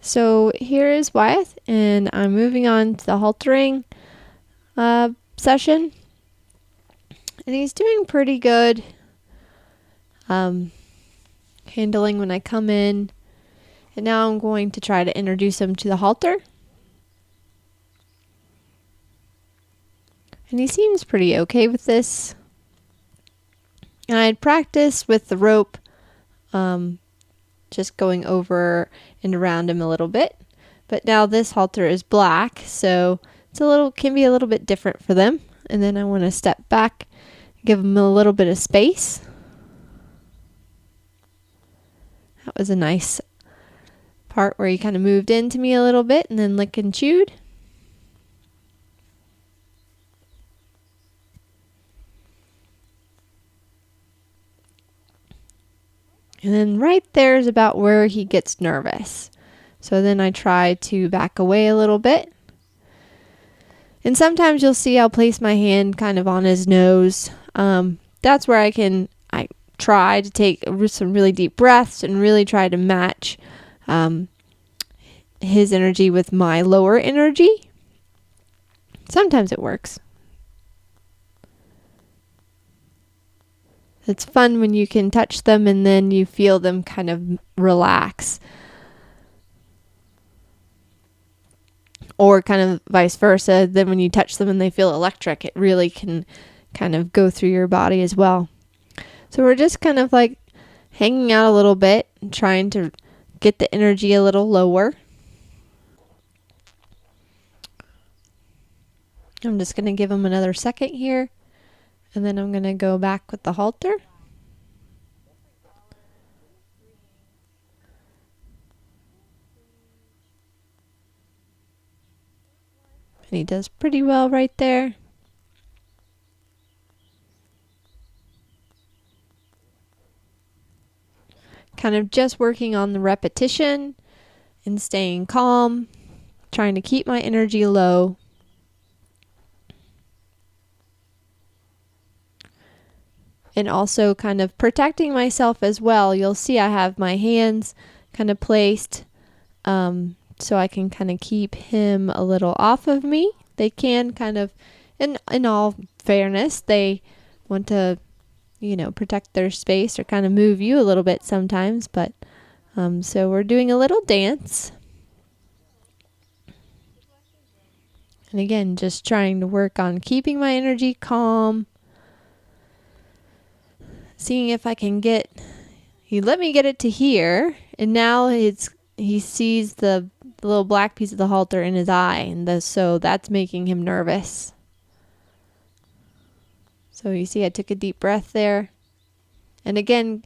So here is Wyeth, and I'm moving on to the haltering session. And he's doing pretty good handling when I come in. And now I'm going to try to introduce him to the halter. And he seems pretty okay with this. And I had practiced with the rope, just going over and around him a little bit. But now this halter is black, so it's can be a little bit different for them. And then I want to step back, give him a little bit of space. That was a nice part where he kind of moved into me a little bit and then licked and chewed. And then right there is about where he gets nervous. So then I try to back away a little bit. And sometimes you'll see I'll place my hand kind of on his nose. That's where I try to take some really deep breaths and really try to match his energy with my lower energy. Sometimes it works. It's fun when you can touch them and then you feel them kind of relax. Or kind of vice versa. Then when you touch them and they feel electric, it really can kind of go through your body as well. So we're just kind of like hanging out a little bit and trying to get the energy a little lower. I'm just going to give him another second here. And then I'm going to go back with the halter. And he does pretty well right there. Kind of just working on the repetition and staying calm, trying to keep my energy low. And also kind of protecting myself as well. You'll see I have my hands kind of placed so I can kind of keep him a little off of me. They can kind of, in all fairness, they want to, protect their space or kind of move you a little bit sometimes. But so we're doing a little dance. And again, just trying to work on keeping my energy calm. Seeing if I can he let me get it to here, and now he sees the little black piece of the halter in his eye, and so that's making him nervous. So you see I took a deep breath there. And again,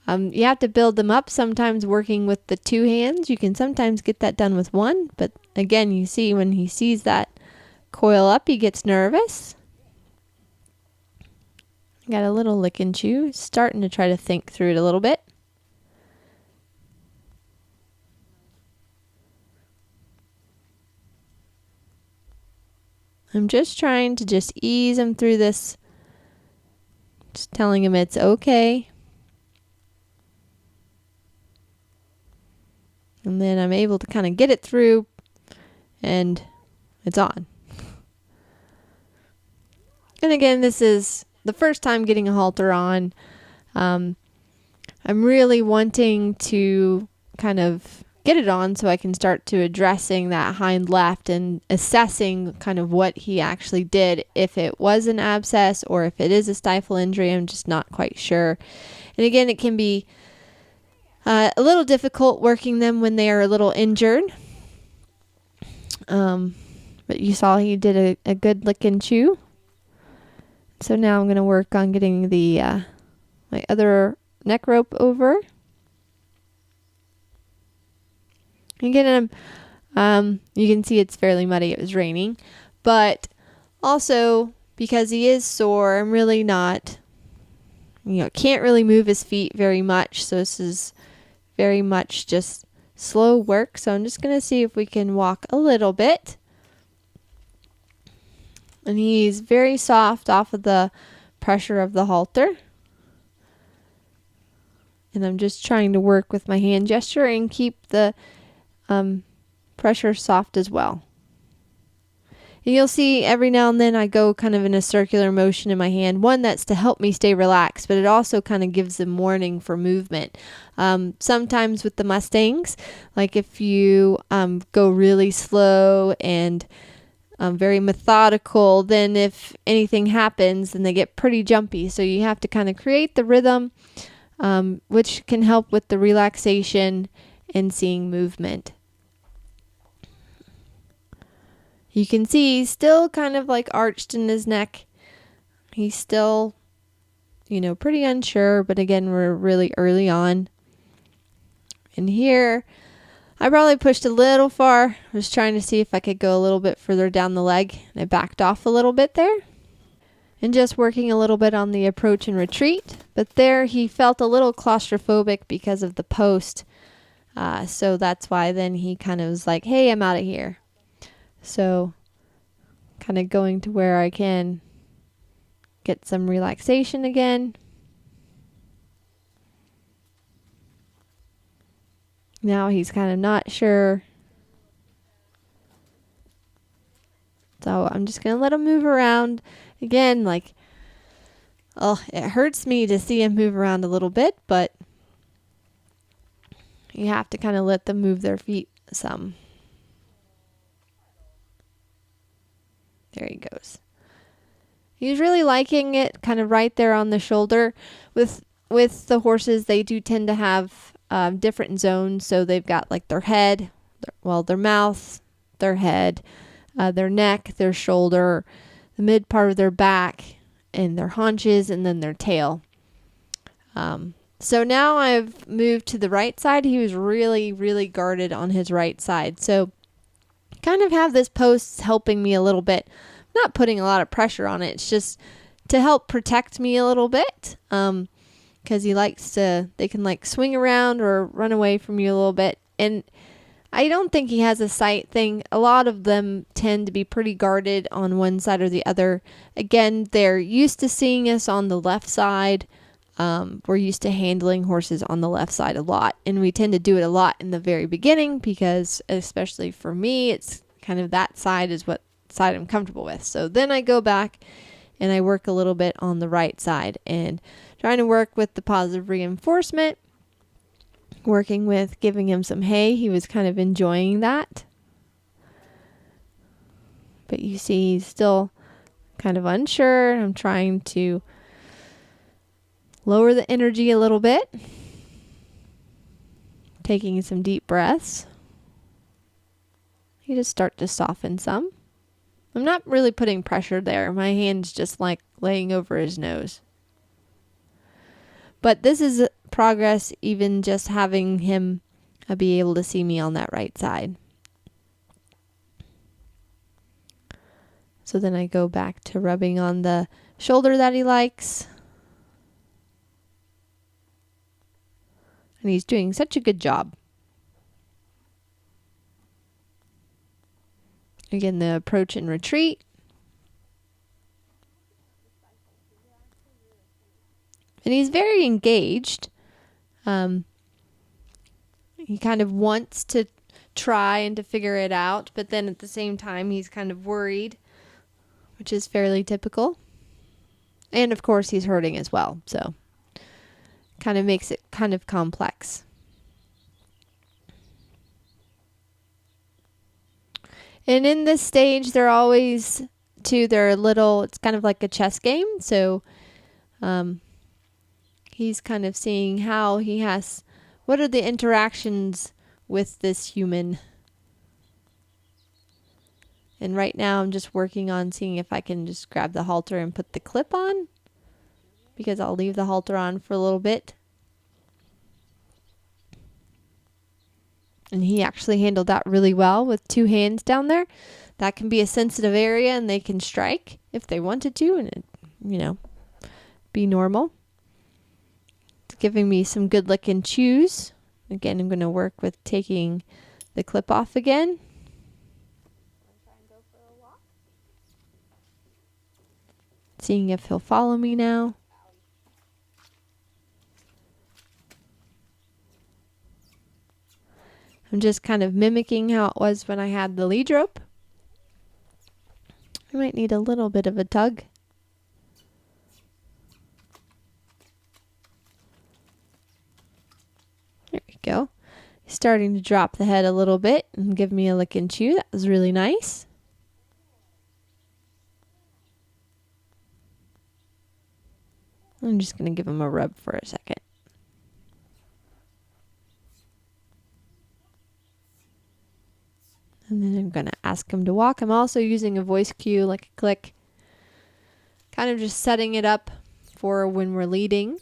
you have to build them up sometimes working with the two hands. You can sometimes get that done with one, but again, you see when he sees that coil up, he gets nervous. Got a little lick and chew, starting to try to think through it a little bit. I'm just trying to ease him through this, just telling him it's okay. And then I'm able to kind of get it through, and it's on. And again, this is the first time getting a halter on. I'm really wanting to kind of get it on so I can start to addressing that hind left and assessing kind of what he actually did, if it was an abscess or if it is a stifle injury. I'm just not quite sure. And again, it can be a little difficult working them when they are a little injured. But you saw he did a good lick and chew. So now I'm going to work on getting the my other neck rope over. Again, you can see it's fairly muddy. It was raining. But also, because he is sore, I'm really not, can't really move his feet very much. So this is very much just slow work. So I'm just going to see if we can walk a little bit. And he's very soft off of the pressure of the halter. And I'm just trying to work with my hand gesture and keep the pressure soft as well. And you'll see every now and then I go kind of in a circular motion in my hand. One, that's to help me stay relaxed, but it also kind of gives them warning for movement. Sometimes with the Mustangs, like if you go really slow and very methodical, then if anything happens, then they get pretty jumpy. So you have to kind of create the rhythm, which can help with the relaxation and seeing movement. You can see he's still kind of like arched in his neck. He's still, pretty unsure, but again, we're really early on. And here, I probably pushed a little far. I was trying to see if I could go a little bit further down the leg, and I backed off a little bit there. And just working a little bit on the approach and retreat. But there he felt a little claustrophobic because of the post. So that's why then he kind of was like, hey, I'm out of here. So kind of going to where I can get some relaxation again. Now he's kind of not sure. So I'm just going to let him move around. Again, it hurts me to see him move around a little bit, but you have to kind of let them move their feet some. There he goes. He's really liking it, kind of right there on the shoulder. With the horses, they do tend to have different zones. So they've got like their head, their mouth, their head, their neck, their shoulder, the mid part of their back, and their haunches, and then their tail. So now I've moved to the right side. He was really, really guarded on his right side. So kind of have this post helping me a little bit. Not putting a lot of pressure on it. It's just to help protect me a little bit. Because they can swing around or run away from you a little bit. And I don't think he has a sight thing. A lot of them tend to be pretty guarded on one side or the other. Again, they're used to seeing us on the left side. We're used to handling horses on the left side a lot. And we tend to do it a lot in the very beginning because, especially for me, it's kind of that side is what side I'm comfortable with. So then I go back and I work a little bit on the right side and trying to work with the positive reinforcement, working with giving him some hay. He was kind of enjoying that. But you see he's still kind of unsure. I'm trying to lower the energy a little bit. Taking some deep breaths. You just start to soften some. I'm not really putting pressure there. My hand's just like laying over his nose. But this is progress, even just having him be able to see me on that right side. So then I go back to rubbing on the shoulder that he likes. And he's doing such a good job. Again, the approach and retreat. And he's very engaged. He kind of wants to try and to figure it out, but then at the same time, he's kind of worried, which is fairly typical. And of course, he's hurting as well, so kind of makes it kind of complex. And in this stage, they're always it's kind of like a chess game. So he's kind of seeing what are the interactions with this human. And right now I'm just working on seeing if I can just grab the halter and put the clip on. Because I'll leave the halter on for a little bit. And he actually handled that really well with two hands down there. That can be a sensitive area and they can strike if they wanted to and it, be normal. It's giving me some good lick and chews. Again, I'm going to work with taking the clip off again. Seeing if he'll follow me now. I'm just kind of mimicking how it was when I had the lead rope. I might need a little bit of a tug. There we go. He's starting to drop the head a little bit and give me a lick and chew. That was really nice. I'm just going to give him a rub for a second. And then I'm going to ask him to walk. I'm also using a voice cue like a click. Kind of just setting it up for when we're leading.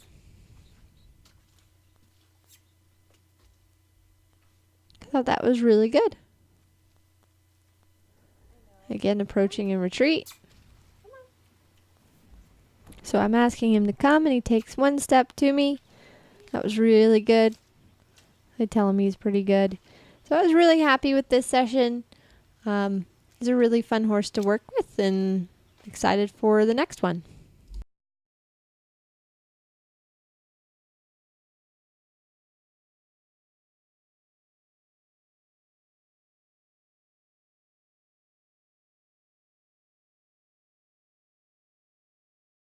I thought that was really good. Again, approaching and retreat. So I'm asking him to come and he takes one step to me. That was really good. I tell him he's pretty good. So I was really happy with this session. He's a really fun horse to work with and excited for the next one.